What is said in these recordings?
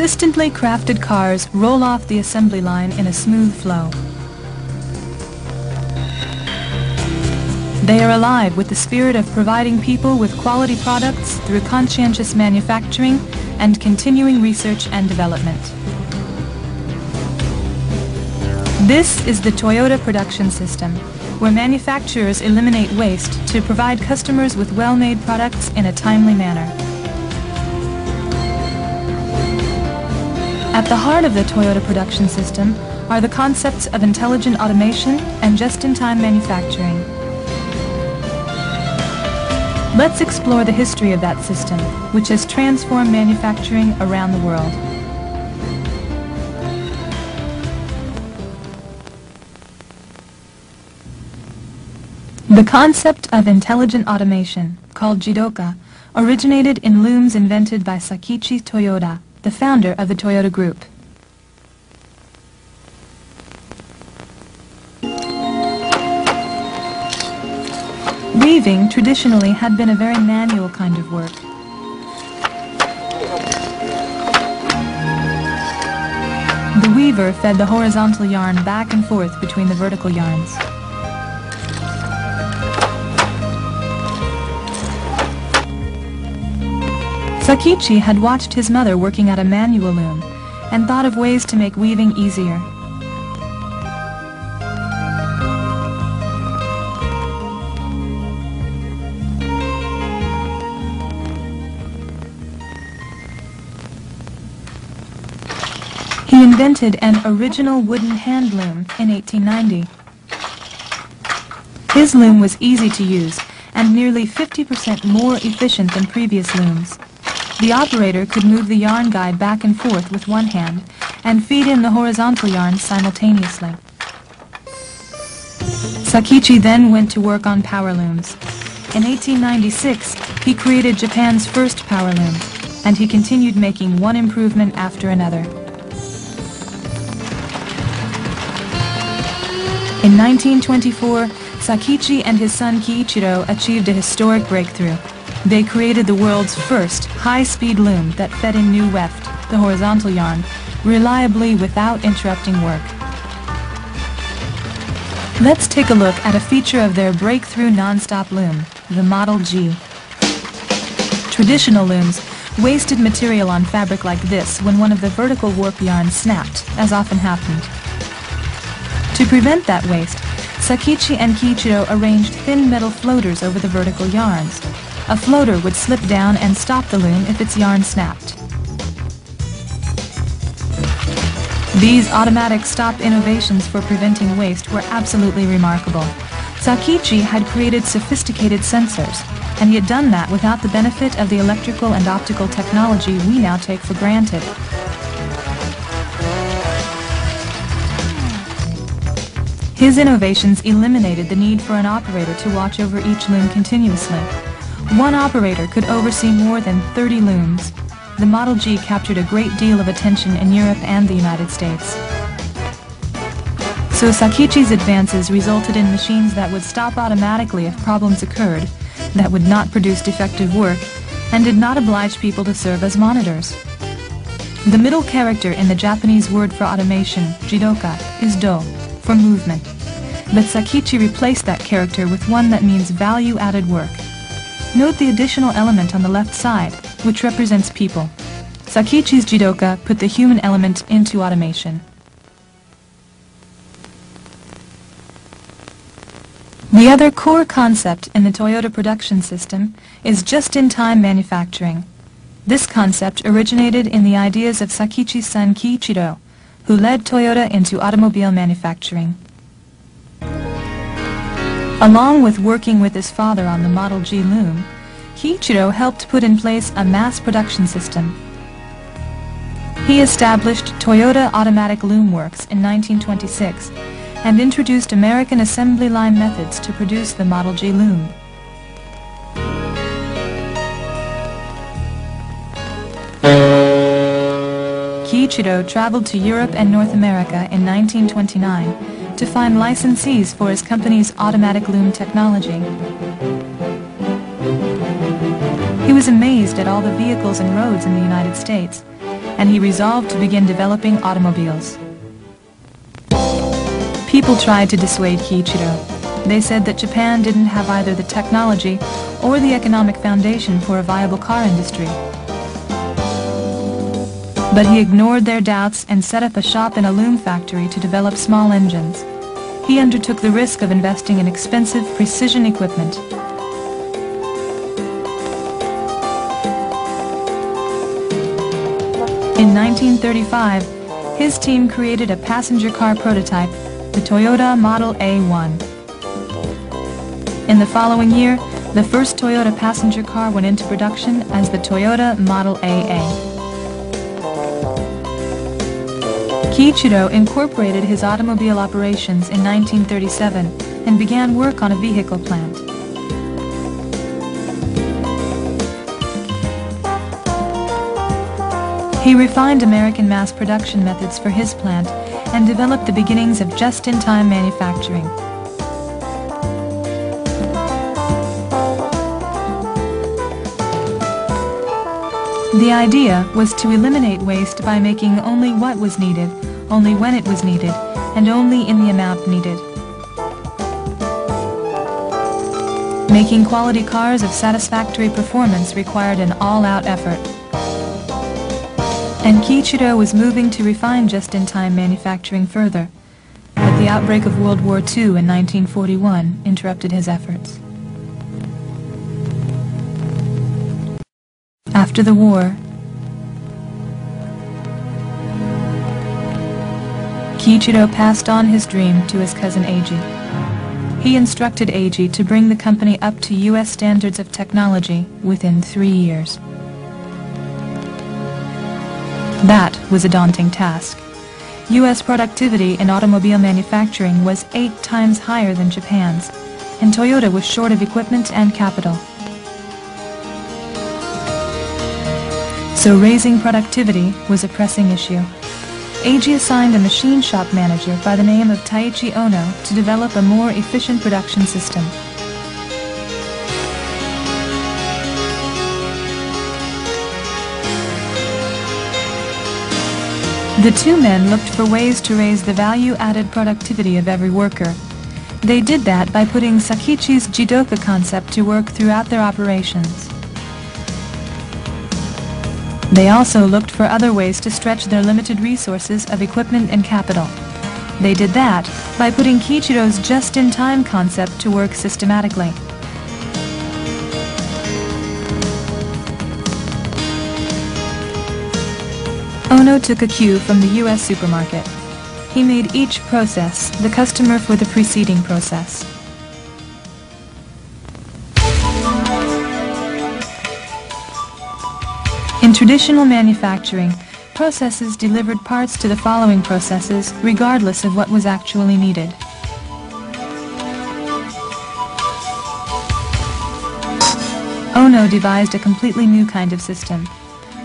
Persistently crafted cars roll off the assembly line in a smooth flow. They are alive with the spirit of providing people with quality products through conscientious manufacturing and continuing research and development. This is the Toyota production system, where manufacturers eliminate waste to provide customers with well-made products in a timely manner. At the heart of the Toyota production system are the concepts of intelligent automation and just-in-time manufacturing. Let's explore the history of that system, which has transformed manufacturing around the world. The concept of intelligent automation, called Jidoka, originated in looms invented by Sakichi Toyoda, the founder of the Toyota Group. Weaving traditionally had been a very manual kind of work. The weaver fed the horizontal yarn back and forth between the vertical yarns. Sakichi had watched his mother working at a manual loom and thought of ways to make weaving easier. He invented an original wooden hand loom in 1890. His loom was easy to use and nearly 50% more efficient than previous looms. The operator could move the yarn guide back and forth with one hand and feed in the horizontal yarn simultaneously. Sakichi then went to work on power looms. In 1896, he created Japan's first power loom, and he continued making one improvement after another. In 1924, Sakichi and his son Kiichiro achieved a historic breakthrough. They created the world's first high-speed loom that fed in new weft, the horizontal yarn, reliably without interrupting work. Let's take a look at a feature of their breakthrough non-stop loom, the Model G. Traditional looms wasted material on fabric like this when one of the vertical warp yarns snapped, as often happened. To prevent that waste, Sakichi and Kiichiro arranged thin metal floaters over the vertical yarns. A floater would slip down and stop the loom if its yarn snapped. These automatic stop innovations for preventing waste were absolutely remarkable. Sakichi had created sophisticated sensors, and he had done that without the benefit of the electrical and optical technology we now take for granted. His innovations eliminated the need for an operator to watch over each loom continuously. One operator could oversee more than 30 looms. The Model G captured a great deal of attention in Europe and the United States. So Sakichi's advances resulted in machines that would stop automatically if problems occurred, that would not produce defective work, and did not oblige people to serve as monitors. The middle character in the Japanese word for automation, jidoka, is do, for movement. But Sakichi replaced that character with one that means value-added work. Note the additional element on the left side, which represents people. Sakichi's jidoka put the human element into automation. The other core concept in the Toyota production system is just-in-time manufacturing. This concept originated in the ideas of Sakichi's son Kiichiro, who led Toyota into automobile manufacturing. Along with working with his father on the Model G loom, Kiichiro helped put in place a mass production system. He established Toyota Automatic Loom Works in 1926 and introduced American assembly line methods to produce the Model G loom. Kiichiro traveled to Europe and North America in 1929 to find licensees for his company's automatic loom technology. He was amazed at all the vehicles and roads in the United States, and he resolved to begin developing automobiles. People tried to dissuade Kiichiro. They said that Japan didn't have either the technology or the economic foundation for a viable car industry. But he ignored their doubts and set up a shop in a loom factory to develop small engines. He undertook the risk of investing in expensive precision equipment. In 1935, his team created a passenger car prototype, the Toyota Model A1. In the following year, the first Toyota passenger car went into production as the Toyota Model AA. Kiichiro incorporated his automobile operations in 1937 and began work on a vehicle plant. He refined American mass production methods for his plant and developed the beginnings of just-in-time manufacturing. The idea was to eliminate waste by making only what was needed, only when it was needed, and only in the amount needed. Making quality cars of satisfactory performance required an all-out effort. And Kiichiro was moving to refine just-in-time manufacturing further, but the outbreak of World War II in 1941 interrupted his efforts. After the war, Kiichiro passed on his dream to his cousin Eiji. He instructed Eiji to bring the company up to U.S. standards of technology within 3 years. That was a daunting task. U.S. productivity in automobile manufacturing was 8 times higher than Japan's, and Toyota was short of equipment and capital. So raising productivity was a pressing issue. Eiji assigned a machine shop manager by the name of Taiichi Ono to develop a more efficient production system. The two men looked for ways to raise the value-added productivity of every worker. They did that by putting Sakichi's Jidoka concept to work throughout their operations. They also looked for other ways to stretch their limited resources of equipment and capital. They did that by putting Kiichiro's just-in-time concept to work systematically. Ono took a cue from the U.S. supermarket. He made each process the customer for the preceding process. In traditional manufacturing, processes delivered parts to the following processes regardless of what was actually needed. Ono devised a completely new kind of system.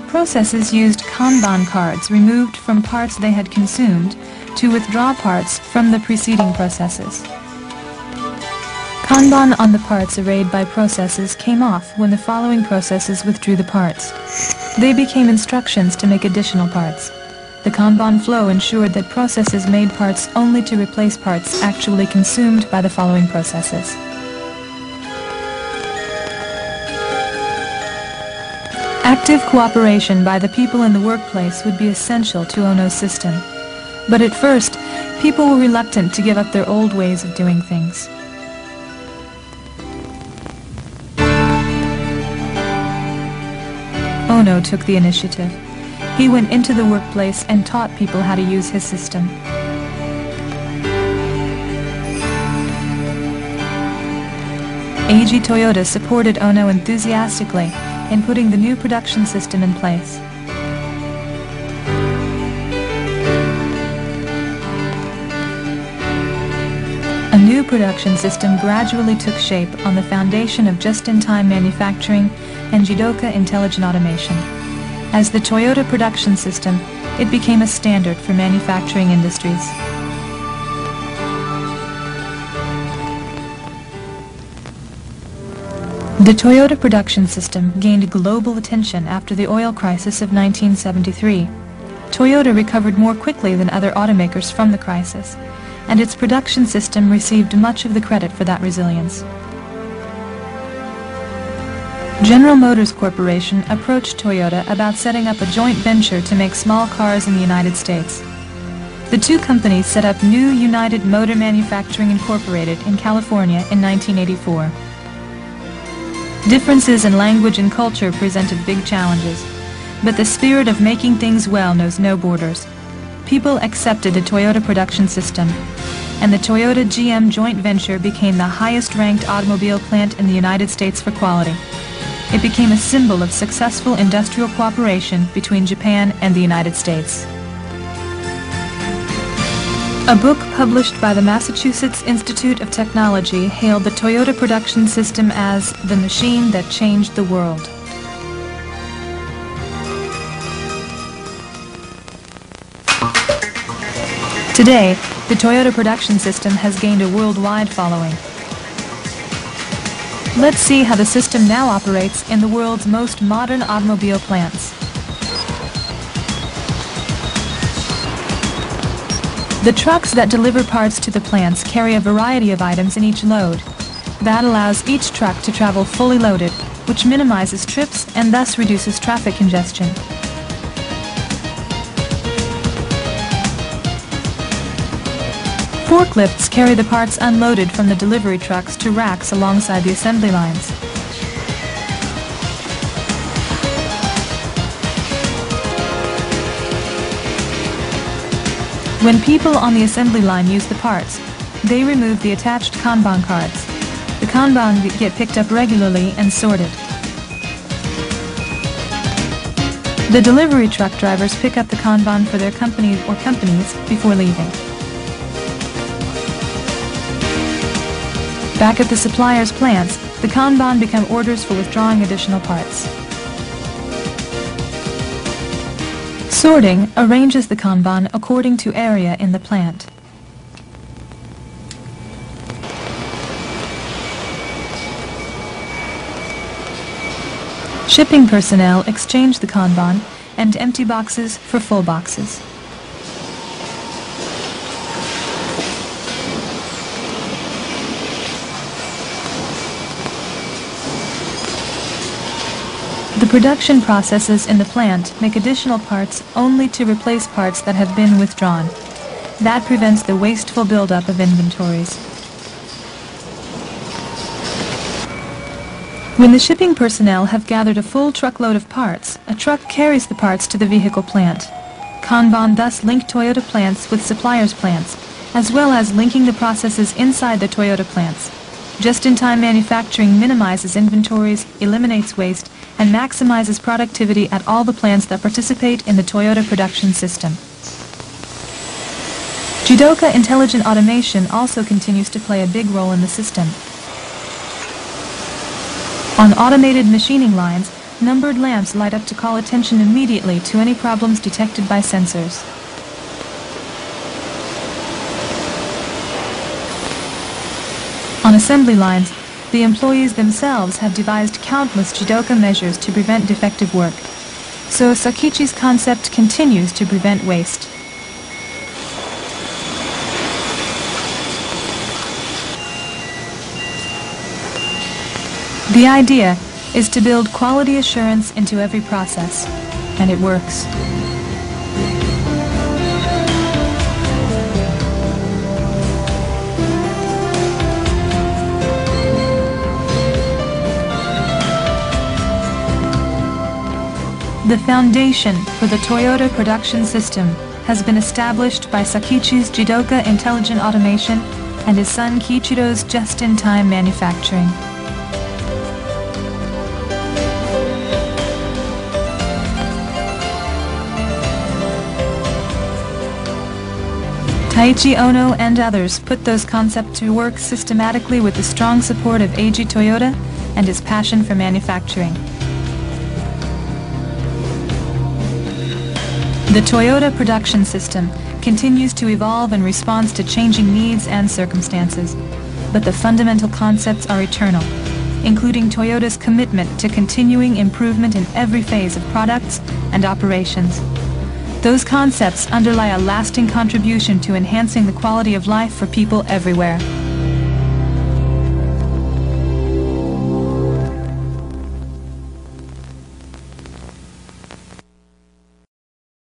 Processes used Kanban cards removed from parts they had consumed to withdraw parts from the preceding processes. Kanban on the parts arrayed by processes came off when the following processes withdrew the parts. They became instructions to make additional parts. The Kanban flow ensured that processes made parts only to replace parts actually consumed by the following processes. Active cooperation by the people in the workplace would be essential to Ono's system. But at first, people were reluctant to give up their old ways of doing things. Ono took the initiative. He went into the workplace and taught people how to use his system. Eiji Toyota supported Ono enthusiastically in putting the new production system in place. A new production system gradually took shape on the foundation of just-in-time manufacturing and Jidoka intelligent automation. As the Toyota production system, it became a standard for manufacturing industries. The Toyota production system gained global attention after the oil crisis of 1973. Toyota recovered more quickly than other automakers from the crisis, and its production system received much of the credit for that resilience. General Motors Corporation approached Toyota about setting up a joint venture to make small cars in the United States. The two companies set up New United Motor Manufacturing Incorporated in California in 1984. Differences in language and culture presented big challenges, but the spirit of making things well knows no borders. People accepted the Toyota production system, and the Toyota-GM joint venture became the highest-ranked automobile plant in the United States for quality. It became a symbol of successful industrial cooperation between Japan and the United States. A book published by the Massachusetts Institute of Technology hailed the Toyota production system as the machine that changed the world. Today, the Toyota production system has gained a worldwide following. Let's see how the system now operates in the world's most modern automobile plants. The trucks that deliver parts to the plants carry a variety of items in each load. That allows each truck to travel fully loaded, which minimizes trips and thus reduces traffic congestion. Forklifts carry the parts unloaded from the delivery trucks to racks alongside the assembly lines. When people on the assembly line use the parts, they remove the attached Kanban cards. The Kanban get picked up regularly and sorted. The delivery truck drivers pick up the Kanban for their company or companies before leaving. Back at the supplier's plants, the Kanban become orders for withdrawing additional parts. Sorting arranges the Kanban according to area in the plant. Shipping personnel exchange the Kanban and empty boxes for full boxes. The production processes in the plant make additional parts only to replace parts that have been withdrawn. That prevents the wasteful buildup of inventories. When the shipping personnel have gathered a full truckload of parts, a truck carries the parts to the vehicle plant. Kanban thus link Toyota plants with suppliers' plants, as well as linking the processes inside the Toyota plants. Just-in-time manufacturing minimizes inventories, eliminates waste, and maximizes productivity at all the plants that participate in the Toyota production system. Jidoka Intelligent Automation also continues to play a big role in the system. On automated machining lines, numbered lamps light up to call attention immediately to any problems detected by sensors. On assembly lines, the employees themselves have devised countless Jidoka measures to prevent defective work. So Sakichi's concept continues to prevent waste. The idea is to build quality assurance into every process, and it works. The foundation for the Toyota production system has been established by Sakichi's Jidoka Intelligent Automation and his son Kiichiro's just-in-time manufacturing. Taiichi Ono and others put those concepts to work systematically with the strong support of Eiji Toyota and his passion for manufacturing. The Toyota production system continues to evolve in response to changing needs and circumstances, but the fundamental concepts are eternal, including Toyota's commitment to continuing improvement in every phase of products and operations. Those concepts underlie a lasting contribution to enhancing the quality of life for people everywhere.